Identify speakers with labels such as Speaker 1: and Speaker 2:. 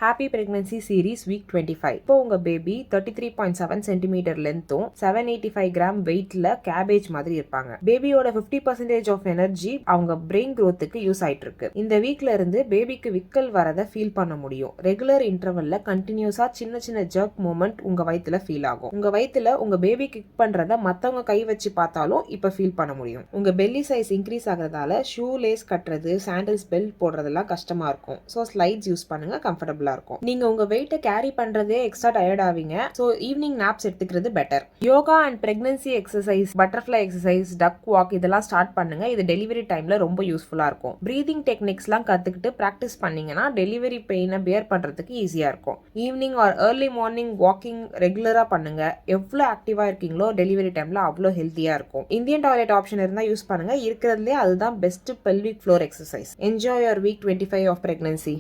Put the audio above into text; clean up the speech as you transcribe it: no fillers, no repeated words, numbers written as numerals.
Speaker 1: Happy pregnancy series week 25. இப்போ உங்க baby 33.7 centimetre லென்த்தும் 785 gram வெயிட்ல cabbage மாதிரி இருப்பாங்க. பேபியோட 50% ஆஃப் எனர்ஜி அவங்க பிரெயின் க்ரோத்துக்கு யூஸ் ஆயிட்டு இருக்கு. இந்த வீக்ல இருந்து பேபிக்கு விக்கல் வரதை ஃபீல் பண்ண முடியும். ரெகுலர் இன்டர்வல்ல கண்டினியூஸா சின்ன சின்ன ஜர்க் மூமெண்ட் உங்க வயித்துல ஃபீல் ஆகும். உங்க வயித்துல உங்க பேபி கிக் பண்றத மத்தவங்க கை வச்சு பார்த்தாலும் இப்ப ஃபீல் பண்ண முடியும். உங்க பெல்லி சைஸ் இன்க்ரீஸ் ஆகிறதால ஷூ லேஸ் கட்டுறது, சாண்டல்ஸ், பெல்ட் போடுறதெல்லாம் கஷ்டமா இருக்கும். ஸோ ஸ்லைட்ஸ் யூஸ் பண்ணுங்க, கம்ஃபர்டபுளா இருக்கும். நீங்க உங்க வெயிட்டை கேரி பண்றதே எக்ஸ்ட்ரா டயர்ட் ஆவீங்க. சோ ஈவினிங் நாப்ஸ் எடுத்துக்கிறது better. Yoga and pregnancy exercise, butterfly exercise, duck walk இதெல்லாம் ஸ்டார்ட் பண்ணுங்க. இது டெலிவரி டைம்ல ரொம்ப யூஸ்ஃபுல்லா இருக்கும். பிரீதிங் டெக்னிக்ஸ்லாம் கத்துக்கிட்டு பிராக்டிஸ் பண்ணீங்கன்னா டெலிவரி பெயினை பியர் பண்றதுக்கு ஈஸியா இருக்கும். Evening R early morning walking ரெகுலரா பண்ணுங்க. எவ்வளவு ஆக்டிவா இருக்கீங்களோ டெலிவரி டைம்ல அவ்வளோ ஹெல்த்தியா இருக்கும். இந்தியன் டாய்லெட் ஆப்ஷன் இருந்தா யூஸ் பண்ணுங்க. இருக்கிறதுலே அதுதான் best pelvic floor exercise. Enjoy your week 25 of pregnancy.